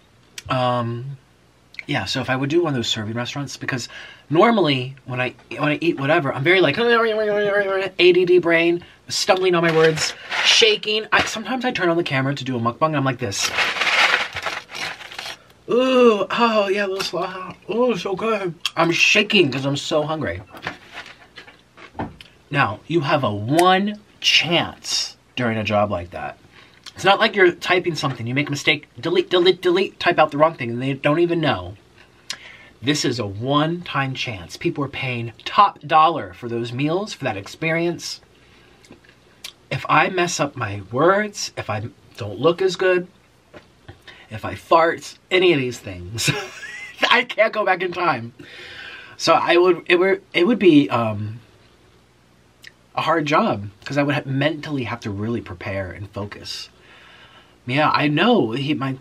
Yeah, so if I would do one of those serving restaurants, because normally when I eat whatever, I'm very like ADD brain, stumbling on my words, shaking. Sometimes I turn on the camera to do a mukbang and I'm like this. Ooh, oh yeah, little sloth. Oh, so good. I'm shaking because I'm so hungry. Now, you have a one chance during a job like that. It's not like you're typing something, you make a mistake, delete, delete, delete, type out the wrong thing, and they don't even know. This is a one-time chance. People are paying top dollar for those meals, for that experience. If I mess up my words, if I don't look as good, if I fart, any of these things, I can't go back in time. So it would be a hard job, because I would mentally have to really prepare and focus. Yeah, I know.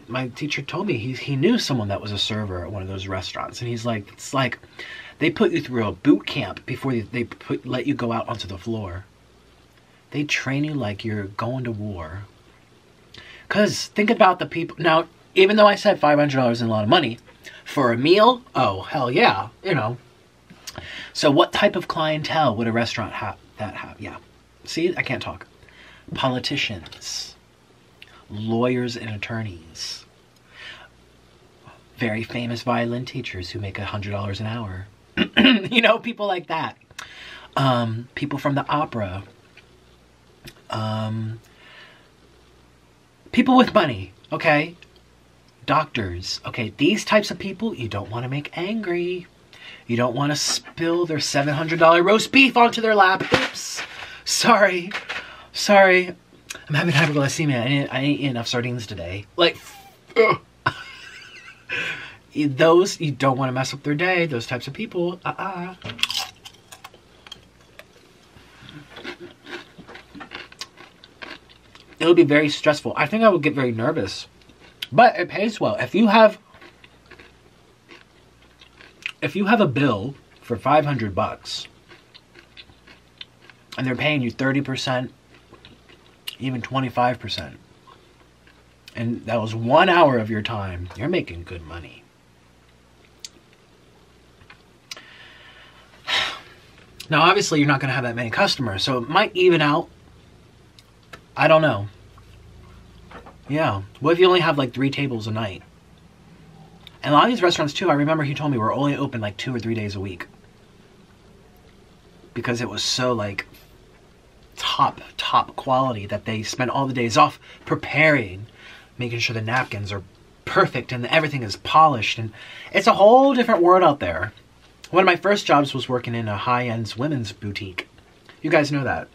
My teacher told me he knew someone that was a server at one of those restaurants, and he's like, it's like they put you through a boot camp before they let you go out onto the floor. They train you like you're going to war. Cause think about the people now. Even though I said $500 is a lot of money for a meal, oh hell yeah, you know. So what type of clientele would a restaurant have? Yeah. See, I can't talk. Politicians. Lawyers and attorneys, very famous violin teachers who make $100 an hour. You know, people like that. People from the opera. People with money, okay? Doctors, okay? These types of people you don't want to make angry. You don't want to spill their $700 roast beef onto their lap. Oops. Sorry. I'm having hypoglycemia. I didn't eat enough sardines today. Like, Those, you don't want to mess up their day. Those types of people. It would be very stressful. I think I would get very nervous. But it pays well. If you have a bill for $500 and they're paying you 30%, even 25%, and that was 1 hour of your time, you're making good money. Now, obviously, you're not going to have that many customers, so it might even out. I don't know. Yeah. What if you only have like 3 tables a night? And a lot of these restaurants too, I remember he told me were only open like 2 or 3 days a week. Because it was so like top quality that they spent all the days off preparing, making sure the napkins are perfect and everything is polished. And it's a whole different world out there. One of my first jobs was working in a high-end women's boutique. You guys know that.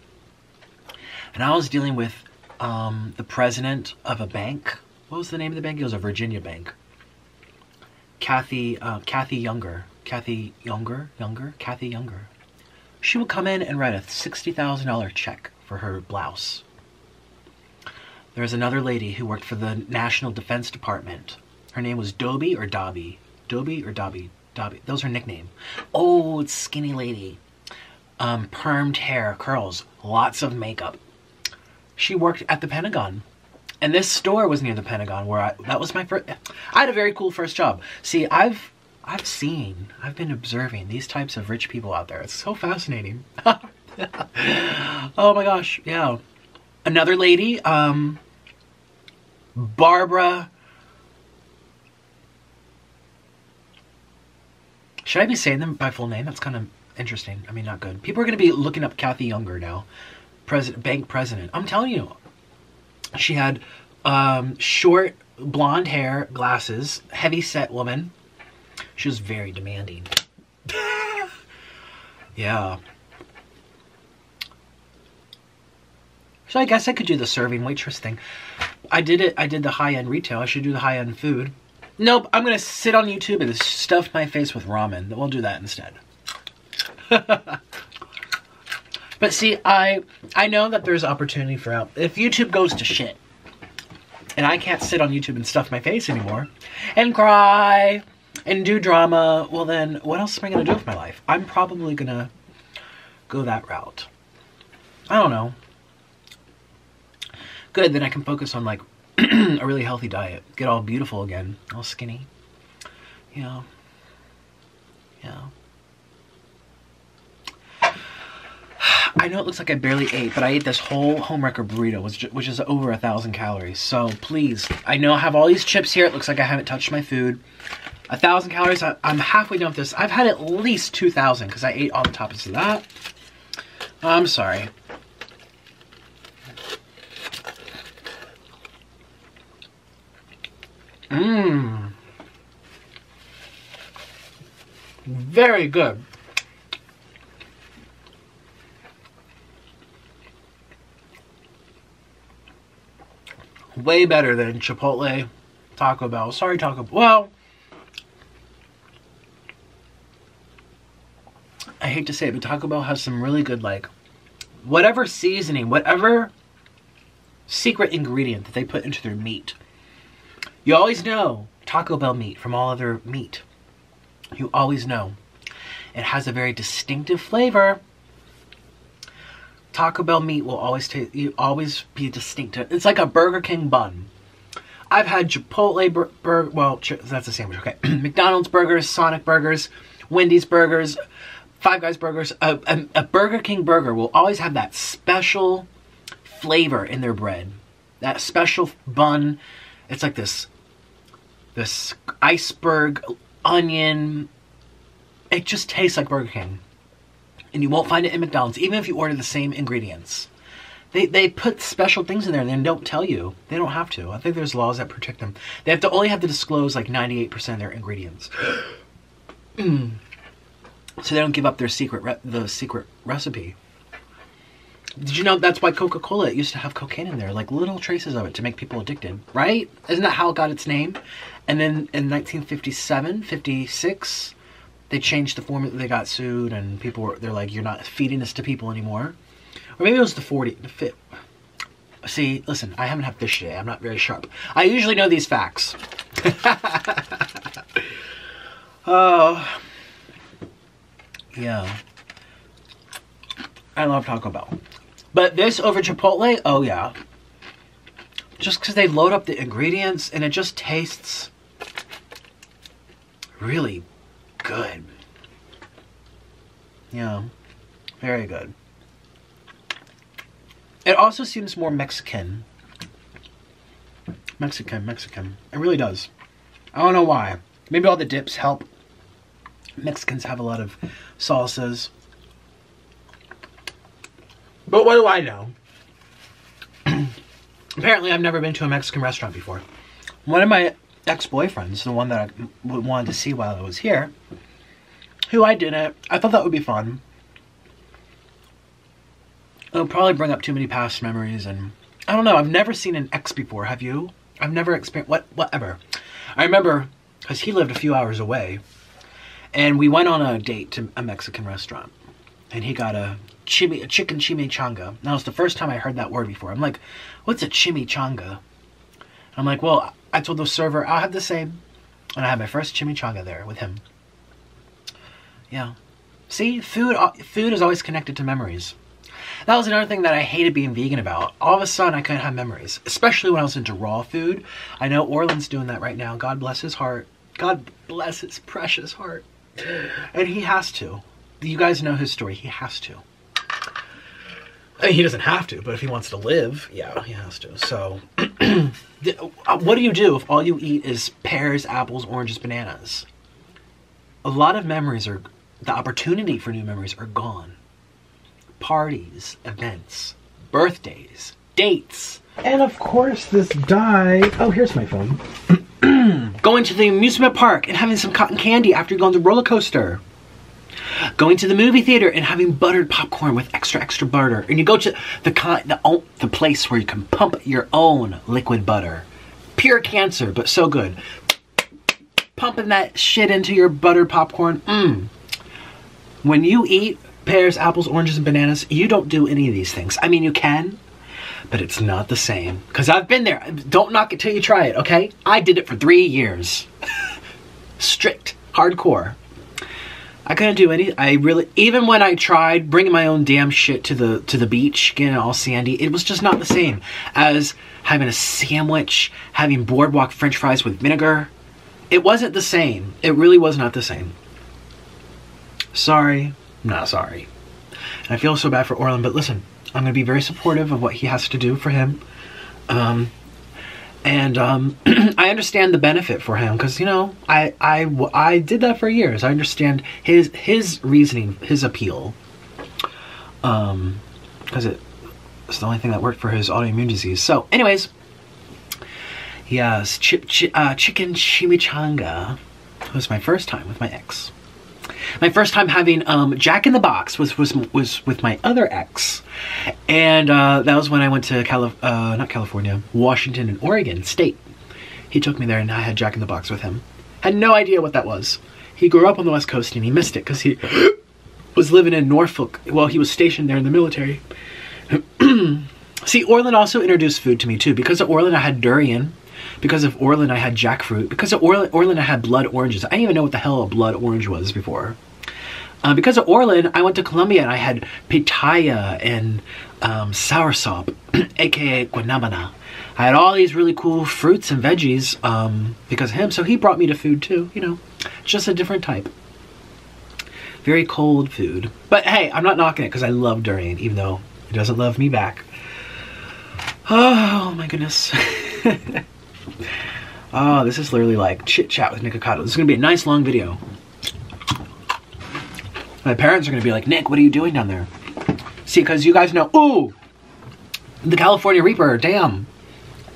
And I was dealing with the president of a bank. What was the name of the bank? It was a Virginia bank. Kathy Younger. She would come in and write a $60,000 check for her blouse. There was another lady who worked for the National Defense Department. Her name was Dobie or Dobby. Dobie or Dobby? Dobby. That was her nickname. Oh, it's skinny lady. Permed hair, curls, lots of makeup. She worked at the Pentagon. And this store was near the Pentagon where that was my first. I had a very cool first job. See, I've been observing these types of rich people out there. It's so fascinating. Oh my gosh, yeah. Another lady, Barbara. Should I be saying them by full name? That's kind of interesting. I mean, not good. People are going to be looking up Kathy Younger now. Bank president. I'm telling you. She had short blonde hair, glasses, heavy set woman. She was very demanding. Yeah. So I guess I could do the serving waitress thing. I did it. I did the high-end retail. I should do the high-end food. Nope. I'm going to sit on YouTube and stuff my face with ramen. We'll do that instead. But see, I know that there's opportunity for help. If YouTube goes to shit, and I can't sit on YouTube and stuff my face anymore, and cry, and do drama, well then, what else am I going to do with my life? I'm probably going to go that route. I don't know. Good, then I can focus on like a really healthy diet. Get all beautiful again, all skinny. Yeah. Yeah. I know it looks like I barely ate, but I ate this whole homewrecker burrito, which is over 1,000 calories. So please, I know I have all these chips here. It looks like I haven't touched my food. 1,000 calories. I'm halfway done with this. I've had at least 2,000 because I ate all the toppings of that. I'm sorry. Mmm. Very good. Way better than Chipotle, Taco Bell. Sorry, Taco Bell. Well, I hate to say it, but Taco Bell has some really good, like, whatever seasoning, whatever secret ingredient that they put into their meat. You always know Taco Bell meat from all other meat. You always know. It has a very distinctive flavor. Taco Bell meat will always be distinctive. It's like a Burger King bun. I've had Chipotle well, that's a sandwich, okay. McDonald's burgers, Sonic burgers, Wendy's burgers, Five Guys burgers. A Burger King burger will always have that special flavor in their bread. That special bun. It's like this iceberg onion. It just tastes like Burger King. And you won't find it in McDonald's, even if you order the same ingredients. They put special things in there and they don't tell you. They don't have to. I think there's laws that protect them. They have to only have to disclose like 98% of their ingredients. So they don't give up their secret recipe. Did you know that's why Coca-Cola used to have cocaine in there? Like little traces of it to make people addicted, right? Isn't that how it got its name? And then in 1957, 56, they changed the formula. They got sued and they're like, you're not feeding this to people anymore. Or maybe it was the See, listen, I haven't had fish today. I'm not very sharp. I usually know these facts. Oh, yeah. I love Taco Bell. But this over Chipotle, oh yeah. Just because they load up the ingredients and it just tastes really good. Yeah, very good. It also seems more Mexican. Mexican. It really does. I don't know why. Maybe all the dips help. Mexicans have a lot of salsas. But what do I know? Apparently, I've never been to a Mexican restaurant before. One of my ex-boyfriends, the one that I wanted to see while I was here, who I didn't, I thought that would be fun. It'll probably bring up too many past memories, and I don't know. I've never seen an ex before. Have you? I've never experienced whatever. I remember because he lived a few hours away, and we went on a date to a Mexican restaurant, and he got a chicken chimichanga. That was the first time I heard that word before. I'm like, what's a chimichanga? I'm like, well, I told the server I'll have the same, and I had my first chimichanga there with him. Yeah. See, food is always connected to memories. That was another thing that I hated being vegan about. All of a sudden, I couldn't have memories, especially when I was into raw food. I know Orland's doing that right now. God bless his heart. God bless his precious heart. And he has to. You guys know his story. He has to. I mean, he doesn't have to, but if he wants to live, yeah, he has to. So, what do you do if all you eat is pears, apples, oranges, bananas? A lot of memories are, the opportunity for new memories are gone. Parties, events, birthdays, dates. And of course this dye, oh, here's my phone. Going to the amusement park and having some cotton candy after you've gone to the roller coaster. Going to the movie theater and having buttered popcorn with extra butter. And you go to the place where you can pump your own liquid butter. Pure cancer, but so good. Pumping that shit into your buttered popcorn. When you eat pears, apples, oranges, and bananas, you don't do any of these things. I mean, you can, but it's not the same. Because I've been there. Don't knock it till you try it, okay? I did it for 3 years. Strict. Hardcore. I couldn't do any. Even when I tried bringing my own damn shit to the beach, getting it all sandy, it was just not the same as having a sandwich, having boardwalk French fries with vinegar. It wasn't the same. It really was not the same. Sorry. I'm not sorry. And I feel so bad for Orland, but listen, I'm going to be very supportive of what he has to do for him. I understand the benefit for him because, you know, I did that for years. I understand his reasoning, his appeal. Because it's the only thing that worked for his autoimmune disease. So, anyways, yes, chicken chimichanga was my first time with my ex. My first time having Jack in the Box was with my other ex, and that was when I went to Washington and Oregon State. He took me there, and I had Jack in the Box with him. Had no idea what that was. He grew up on the West Coast, and he missed it because he was living in Norfolk. Well, he was stationed there in the military. See, Orland also introduced food to me too. Because of Orland, I had durian. Because of Orland, I had jackfruit. Because of Orland, I had blood oranges. I didn't even know what the hell a blood orange was before. Because of Orland, I went to Colombia and I had pitaya and soursop, aka guanabana. I had all these really cool fruits and veggies because of him. So he brought me to food too, you know, just a different type. Very cold food. But hey, I'm not knocking it because I love durian, even though it doesn't love me back. Oh my goodness. Oh, this is literally like chit chat with Nikocado. This is gonna be a nice long video. My parents are gonna be like, Nick, what are you doing down there? See, because you guys know, ooh, the California Reaper, damn.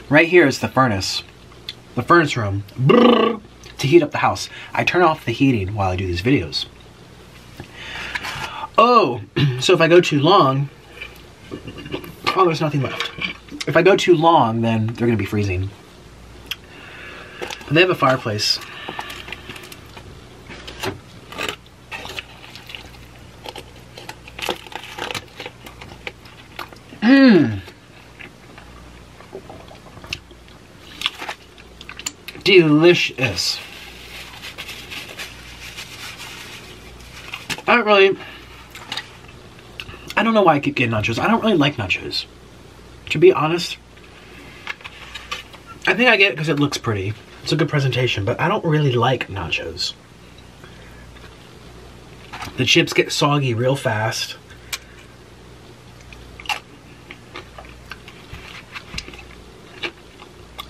Right here is the furnace room, brrr, to heat up the house. I turn off the heating while I do these videos. Oh, so if I go too long, Oh, there's nothing left. If I go too long, then they're gonna be freezing. And they have a fireplace. Mmm. Delicious. I don't know why I keep getting nachos. I don't really like nachos. To be honest, I think I get it because it looks pretty. It's a good presentation, but I don't really like nachos. The chips get soggy real fast.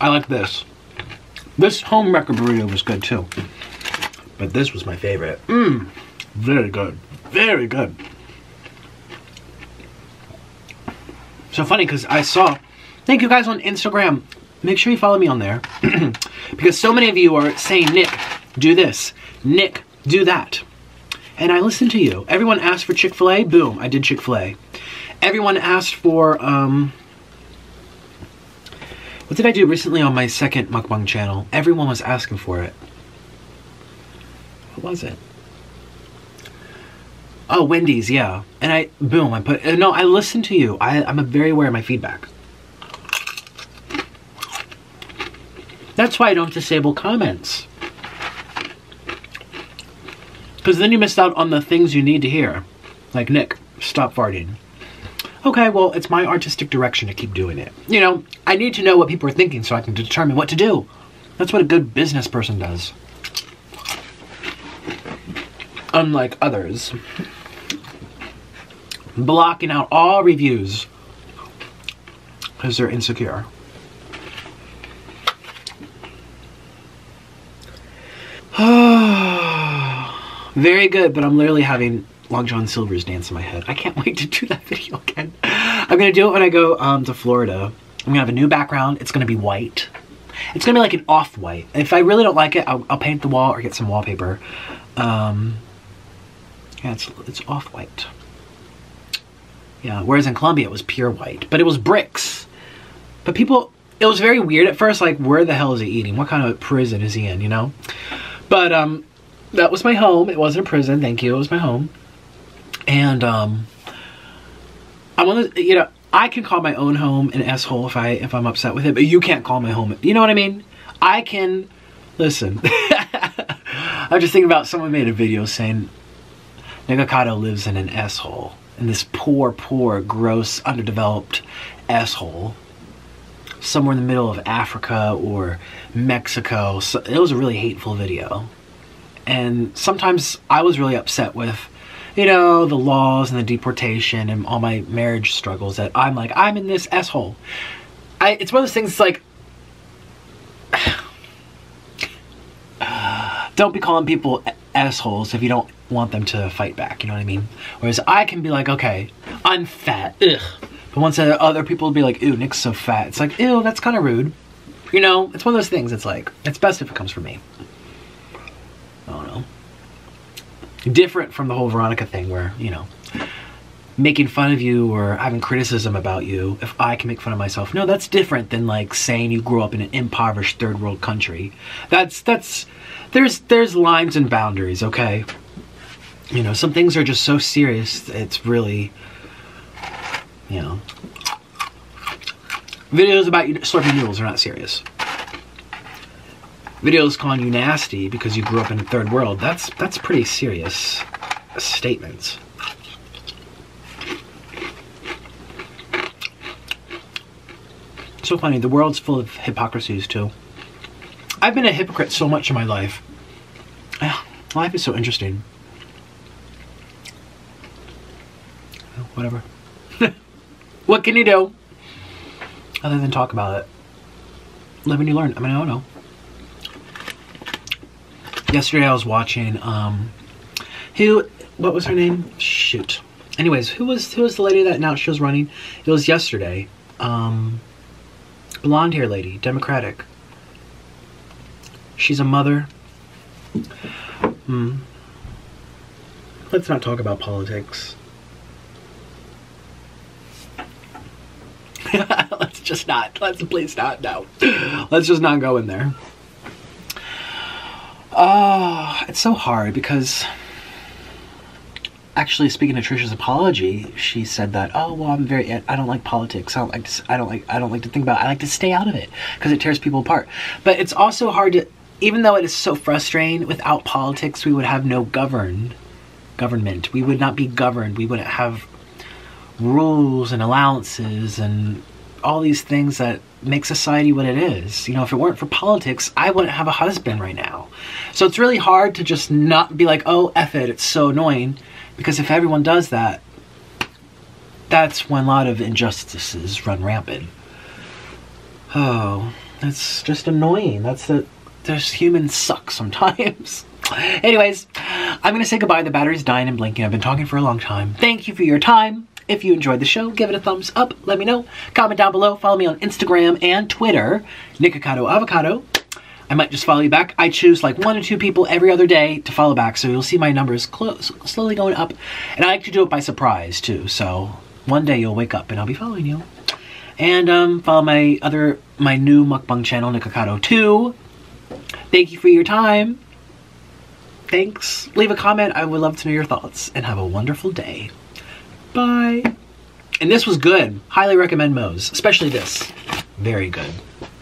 I like this. This homewrecker burrito was good too. But this was my favorite. Mmm. Very good. Very good. So funny because I saw, thank you guys on Instagram. Make sure you follow me on there. Because so many of you are saying, Nick, do this. Nick, do that. And I listened to you. Everyone asked for Chick-fil-A. Boom, I did Chick-fil-A. Everyone asked for, what did I do recently on my second mukbang channel? Everyone was asking for it. What was it? Oh, Wendy's, yeah. And I put, no, I listened to you. I'm very aware of my feedback. That's why I don't disable comments. Because then you missed out on the things you need to hear. Like, Nick, stop farting. Okay, well, it's my artistic direction to keep doing it. You know, I need to know what people are thinking so I can determine what to do. That's what a good business person does. Unlike others. Blocking out all reviews because they're insecure. Very good, but I'm literally having Long John Silver's dance in my head. I can't wait to do that video again. I'm gonna do it when I go to Florida. I'm gonna have a new background. It's gonna be white. It's gonna be like an off-white. If I really don't like it, I'll paint the wall or get some wallpaper. Yeah, it's off-white. Yeah, whereas in Colombia it was pure white, but it was bricks. But people, it was very weird at first, like, where the hell is he eating? What kind of prison is he in, you know? But that was my home. It wasn't a prison, thank you. It was my home. And I want to, you know, I can call my own home an S-hole if I'm upset with it, but you can't call my home, you know what I mean? I can, listen. I'm just thinking about someone made a video saying Nikocado lives in an S-hole. In this poor, gross, underdeveloped S-hole. Somewhere in the middle of Africa or Mexico. So it was a really hateful video. And sometimes I was really upset with, you know, the laws and the deportation and all my marriage struggles that I'm like, I'm in this S-hole. It's one of those things like, don't be calling people assholes if you don't want them to fight back, you know what I mean? Whereas I can be like, okay, I'm fat, ugh. But once other people will be like, ew, Nick's so fat. It's like, ew, that's kind of rude. You know, it's one of those things, it's like, it's best if it comes from me. I don't know. Different from the whole Veronica thing where, you know, making fun of you or having criticism about you, if I can make fun of myself. No, that's different than like saying you grew up in an impoverished third world country. There's lines and boundaries, okay? You know, some things are just so serious, it's really, you know. Videos about you slurping noodles are not serious. Videos calling you nasty because you grew up in the third world, that's pretty serious statements. So funny, the world's full of hypocrisies too. I've been a hypocrite so much in my life. Life is so interesting. Whatever. What can you do other than talk about it? Live and you learn. I mean, I don't know. Yesterday I was watching, what was her name? Shoot. Anyways, who was the lady that now she was running? It was yesterday. Blonde hair lady, Democratic. She's a mother. Let's not talk about politics. Let's just not. Let's please not. No. Let's just not go in there. Oh, it's so hard because actually, speaking of Trisha's apology, she said that, oh, well, I don't like politics. I don't like to think about it. I like to stay out of it because it tears people apart. But it's also hard to, even though it is so frustrating, without politics, we would have no government. We would not be governed. We wouldn't have rules and allowances and all these things that make society what it is. You know, if it weren't for politics, I wouldn't have a husband right now. So it's really hard to just not be like, oh, F it, it's so annoying. Because if everyone does that, that's when a lot of injustices run rampant. Oh, that's just annoying. There's humans suck sometimes. Anyways, I'm gonna say goodbye. The battery's dying and blinking. I've been talking for a long time. Thank you for your time. If you enjoyed the show, give it a thumbs up. Let me know. Comment down below. Follow me on Instagram and Twitter, Nikocado Avocado. I might just follow you back. I choose like 1 or 2 people every other day to follow back, so you'll see my numbers slowly going up. And I like to do it by surprise too, so one day you'll wake up and I'll be following you. And follow my new mukbang channel, Nikocado 2. Thank you for your time. Thanks. Leave a comment. I would love to know your thoughts. And have a wonderful day. Bye. And this was good. Highly recommend Moe's, especially this. Very good.